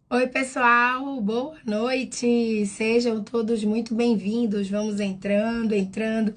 Oi, pessoal, boa noite. Sejam todos muito bem-vindos. Vamos entrando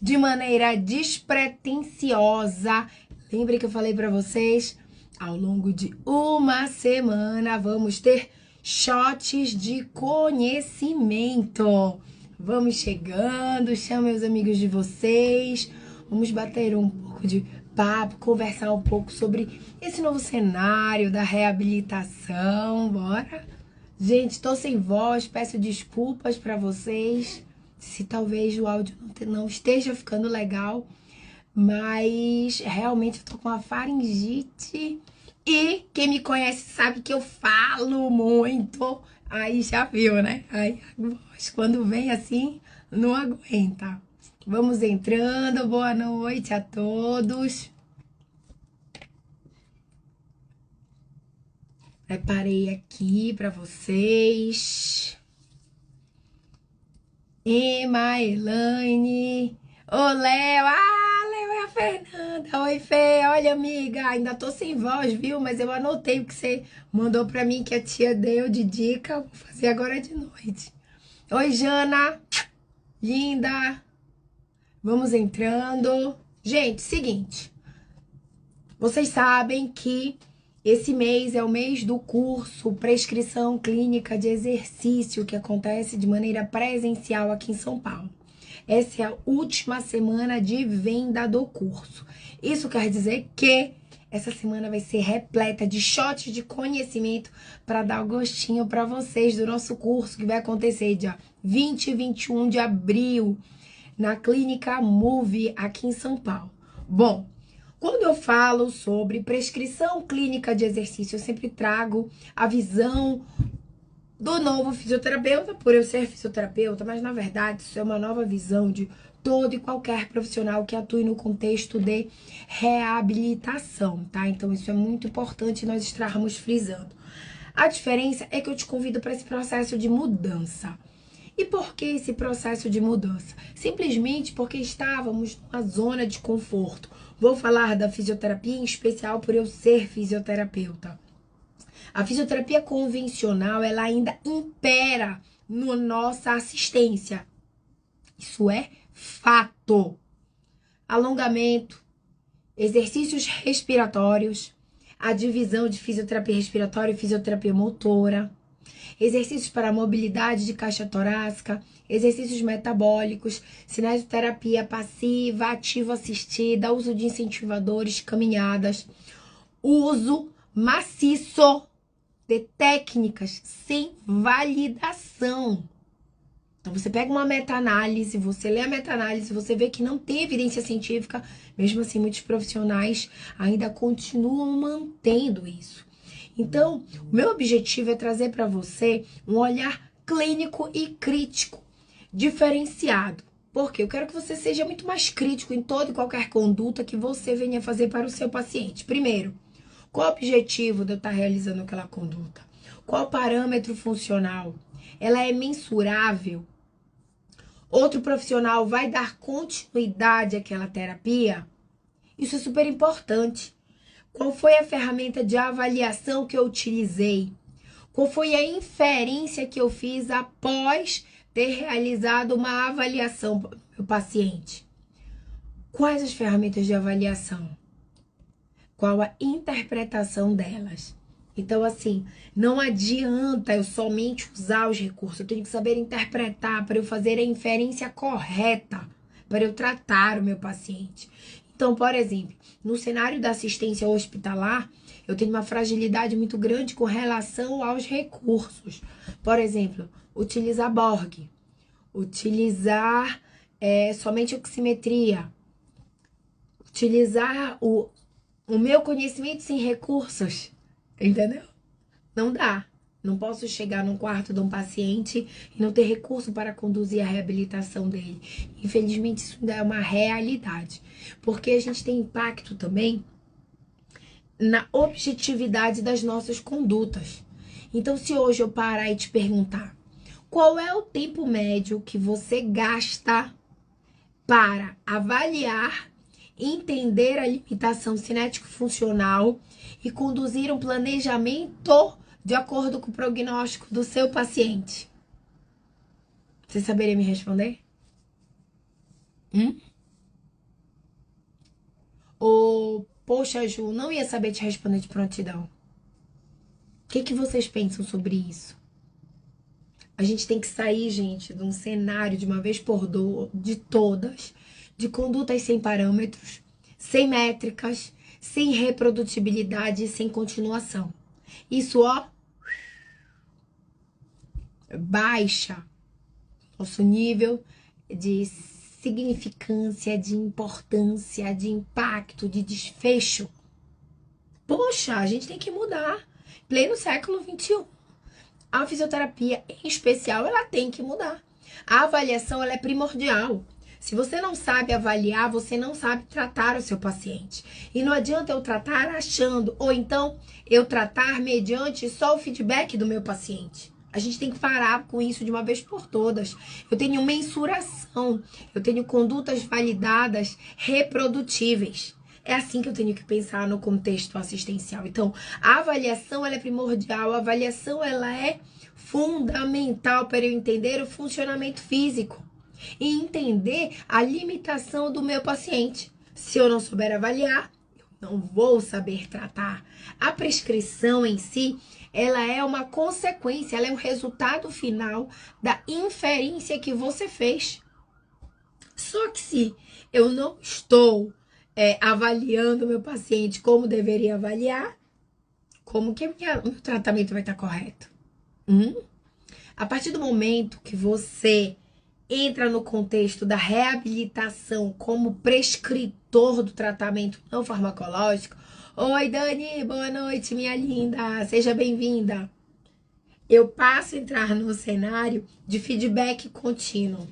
de maneira despretensiosa. Lembre que eu falei para vocês, ao longo de uma semana vamos ter shots de conhecimento. Vamos chegando, chamem os amigos de vocês. Vamos bater um pouco de papo, conversar um pouco sobre esse novo cenário da reabilitação. Bora? Gente, tô sem voz, peço desculpas para vocês se talvez o áudio não esteja ficando legal, mas realmente eu tô com uma faringite e quem me conhece sabe que eu falo muito. Aí já viu, né? Aí a voz, quando vem assim, não aguenta. Vamos entrando, boa noite a todos. Preparei aqui para vocês. Ema, Elaine. Ô, Léo. Ah, Léo é a Fernanda. Oi, Fê. Olha, amiga, ainda tô sem voz, viu? Mas eu anotei o que você mandou pra mim, que a tia deu de dica. Vou fazer agora de noite. Oi, Jana. Linda. Vamos entrando. Gente, seguinte. Vocês sabem que esse mês é o mês do curso Prescrição Clínica de Exercício, que acontece de maneira presencial aqui em São Paulo. Essa é a última semana de venda do curso. Isso quer dizer que essa semana vai ser repleta de shots de conhecimento para dar o gostinho para vocês do nosso curso, que vai acontecer dia 20 e 21 de abril na Clínica Move aqui em São Paulo. Bom, quando eu falo sobre prescrição clínica de exercício, eu sempre trago a visão do novo fisioterapeuta, por eu ser fisioterapeuta, mas na verdade isso é uma nova visão de todo e qualquer profissional que atue no contexto de reabilitação, tá? Então isso é muito importante nós estarmos frisando. A diferença é que eu te convido para esse processo de mudança. E por que esse processo de mudança? Simplesmente porque estávamos numa zona de conforto. Vou falar da fisioterapia em especial por eu ser fisioterapeuta. A fisioterapia convencional, ela ainda impera na nossa assistência. Isso é fato. Alongamento, exercícios respiratórios, a divisão de fisioterapia respiratória e fisioterapia motora, exercícios para mobilidade de caixa torácica, exercícios metabólicos, cinesioterapia passiva, ativa assistida, uso de incentivadores, caminhadas, uso maciço de técnicas sem validação. Então você pega uma meta-análise, você lê a meta-análise, você vê que não tem evidência científica, mesmo assim muitos profissionais ainda continuam mantendo isso. Então, o meu objetivo é trazer para você um olhar clínico e crítico, diferenciado. Porque eu quero que você seja muito mais crítico em toda e qualquer conduta que você venha fazer para o seu paciente. Primeiro, qual o objetivo de eu estar realizando aquela conduta? Qual o parâmetro funcional? Ela é mensurável? Outro profissional vai dar continuidade àquela terapia? Isso é super importante. Qual foi a ferramenta de avaliação que eu utilizei? Qual foi a inferência que eu fiz após ter realizado uma avaliação do meu paciente? Quais as ferramentas de avaliação? Qual a interpretação delas? Então, assim, não adianta eu somente usar os recursos. Eu tenho que saber interpretar para eu fazer a inferência correta, para eu tratar o meu paciente. Então, por exemplo, no cenário da assistência hospitalar, eu tenho uma fragilidade muito grande com relação aos recursos. Por exemplo, utilizar Borg, utilizar somente oximetria, utilizar o meu conhecimento sem recursos, entendeu? Não dá. Não posso chegar num quarto de um paciente e não ter recurso para conduzir a reabilitação dele. Infelizmente, isso ainda é uma realidade. Porque a gente tem impacto também na objetividade das nossas condutas. Então, se hoje eu parar e te perguntar qual é o tempo médio que você gasta para avaliar, entender a limitação cinético-funcional e conduzir um planejamento de acordo com o prognóstico do seu paciente? Você saberia me responder? Ou, poxa, Ju, não ia saber te responder de prontidão. O que vocês pensam sobre isso? A gente tem que sair, gente, de um cenário de uma vez de todas, de condutas sem parâmetros, sem métricas, sem reprodutibilidade e sem continuação. Isso, ó, baixa nosso nível de significância, de importância, de impacto, de desfecho. Poxa, a gente tem que mudar. Pleno século XXI. A fisioterapia, em especial, ela tem que mudar. A avaliação, ela é primordial. Se você não sabe avaliar, você não sabe tratar o seu paciente. E não adianta eu tratar achando, ou então eu tratar mediante só o feedback do meu paciente. A gente tem que parar com isso de uma vez por todas. Eu tenho mensuração, eu tenho condutas validadas, reprodutíveis. É assim que eu tenho que pensar no contexto assistencial. Então, a avaliação ela é primordial, a avaliação ela é fundamental para eu entender o funcionamento físico e entender a limitação do meu paciente. Se eu não souber avaliar, eu não vou saber tratar. A prescrição em si, ela é uma consequência, ela é um resultado final da inferência que você fez. Só que se eu não estou avaliando o meu paciente como deveria avaliar, como que o meu tratamento vai estar correto? A partir do momento que você entra no contexto da reabilitação como prescritor do tratamento não farmacológico, oi Dani, boa noite minha linda, seja bem-vinda. Eu passo a entrar no cenário de feedback contínuo.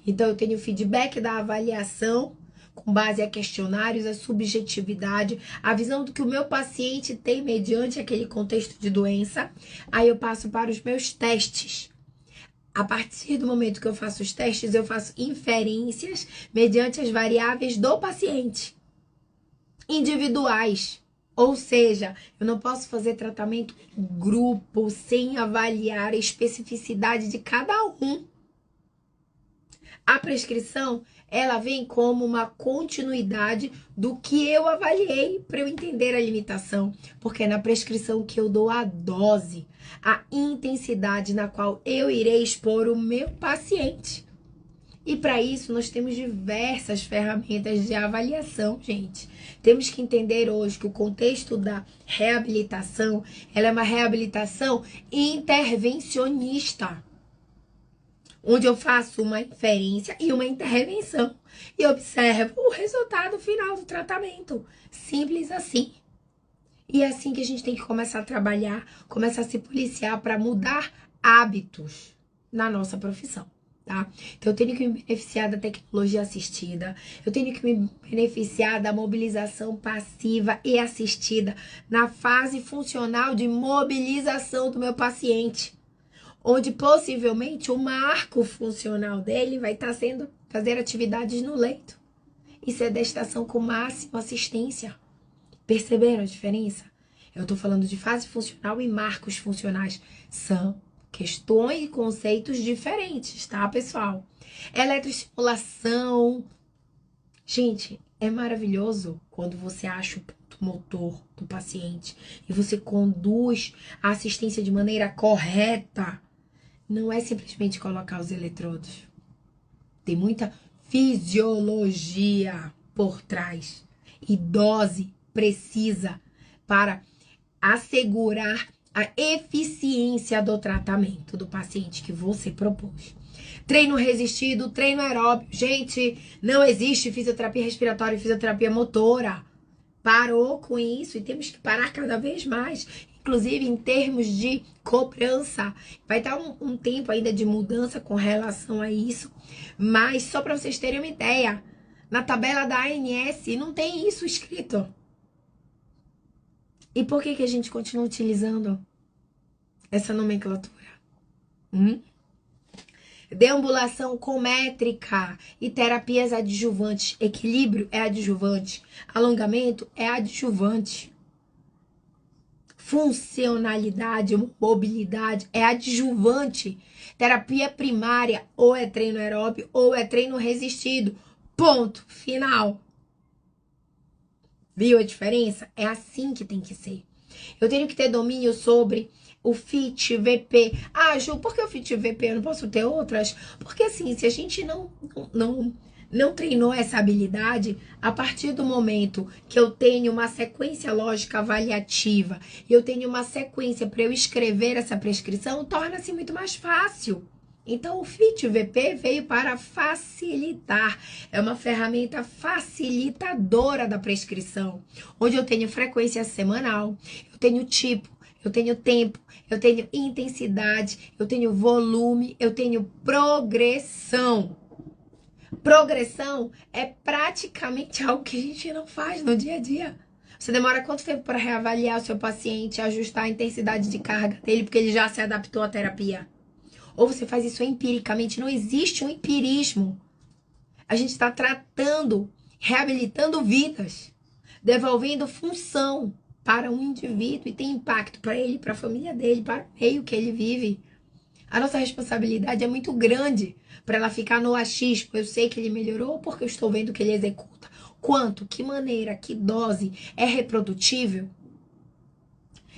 Então eu tenho feedback da avaliação com base a questionários, a subjetividade, a visão do que o meu paciente tem mediante aquele contexto de doença. Aí eu passo para os meus testes. A partir do momento que eu faço os testes, eu faço inferências mediante as variáveis do paciente, individuais. Ou seja, eu não posso fazer tratamento em grupo sem avaliar a especificidade de cada um. A prescrição, ela vem como uma continuidade do que eu avaliei para eu entender a limitação. Porque é na prescrição que eu dou a dose, a intensidade na qual eu irei expor o meu paciente. E para isso nós temos diversas ferramentas de avaliação, gente. Temos que entender hoje que o contexto da reabilitação, ela é uma reabilitação intervencionista, onde eu faço uma inferência e uma intervenção e observo o resultado final do tratamento. Simples assim. E é assim que a gente tem que começar a trabalhar, começar a se policiar para mudar hábitos na nossa profissão, tá? Então eu tenho que me beneficiar da tecnologia assistida, eu tenho que me beneficiar da mobilização passiva e assistida na fase funcional de mobilização do meu paciente, onde possivelmente o marco funcional dele vai estar sendo fazer atividades no leito e sedestação com máxima assistência. Perceberam a diferença? Eu estou falando de fase funcional e marcos funcionais. São questões e conceitos diferentes, tá, pessoal? Eletroestimulação. Gente, é maravilhoso quando você acha o ponto motor do paciente e você conduz a assistência de maneira correta. Não é simplesmente colocar os eletrodos. Tem muita fisiologia por trás e dose precisa para assegurar a eficiência do tratamento do paciente que você propôs. Treino resistido, treino aeróbio. Gente, não existe fisioterapia respiratória e fisioterapia motora. Parou com isso e temos que parar cada vez mais. Inclusive em termos de cobrança. Vai estar um tempo ainda de mudança com relação a isso. Mas só para vocês terem uma ideia, na tabela da ANS não tem isso escrito. E por que a gente continua utilizando essa nomenclatura? Deambulação com métrica e terapias adjuvantes. Equilíbrio é adjuvante. Alongamento é adjuvante. funcionalidade, mobilidade, é adjuvante. Terapia primária ou é treino aeróbio ou é treino resistido. Ponto final. Viu a diferença? É assim que tem que ser. Eu tenho que ter domínio sobre o FIT, VP. Ah, Ju, por que o FIT e VP? Eu não posso ter outras? Porque assim, se a gente não treinou essa habilidade, a partir do momento que eu tenho uma sequência lógica avaliativa e eu tenho uma sequência para eu escrever essa prescrição, torna-se muito mais fácil. Então, o FIT VP veio para facilitar. É uma ferramenta facilitadora da prescrição, onde eu tenho frequência semanal, eu tenho tipo, eu tenho tempo, eu tenho intensidade, eu tenho volume, eu tenho progressão. Progressão é praticamente algo que a gente não faz no dia a dia. Você demora quanto tempo para reavaliar o seu paciente, ajustar a intensidade de carga dele, porque ele já se adaptou à terapia? Ou você faz isso empiricamente? Não existe um empirismo. A gente está tratando, reabilitando vidas, devolvendo função para um indivíduo e tem impacto para ele, para a família dele, para o meio que ele vive. A nossa responsabilidade é muito grande para ela ficar no achismo. Eu sei que ele melhorou porque eu estou vendo que ele executa. Quanto, que maneira, que dose é reprodutível?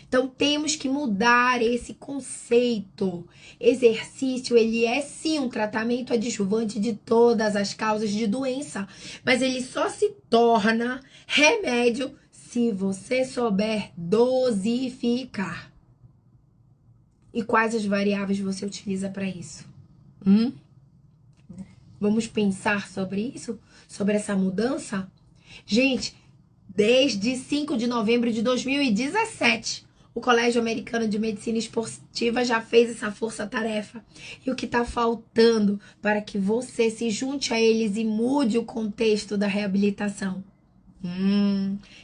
Então, temos que mudar esse conceito. Exercício, ele é sim um tratamento adjuvante de todas as causas de doença, mas ele só se torna remédio se você souber dosificar. E quais as variáveis você utiliza para isso? Vamos pensar sobre isso? Sobre essa mudança? Gente, desde 5 de novembro de 2017, o Colégio Americano de Medicina Esportiva já fez essa força-tarefa. E o que está faltando para que você se junte a eles e mude o contexto da reabilitação?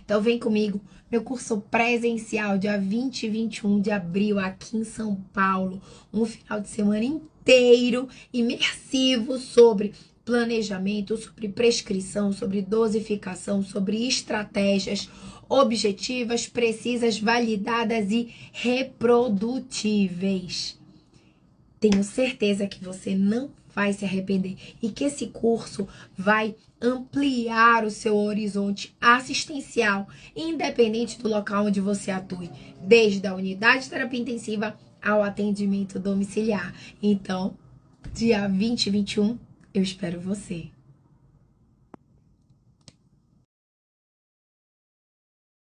Então vem comigo, meu curso presencial, dia 20 e 21 de abril, aqui em São Paulo. Um final de semana inteiro, imersivo sobre planejamento, sobre prescrição, sobre dosificação, sobre estratégias objetivas, precisas, validadas e reprodutíveis. Tenho certeza que você não vai se arrepender e que esse curso vai ampliar o seu horizonte assistencial, independente do local onde você atue, desde a unidade de terapia intensiva ao atendimento domiciliar. Então, dia 20 e 21, eu espero você.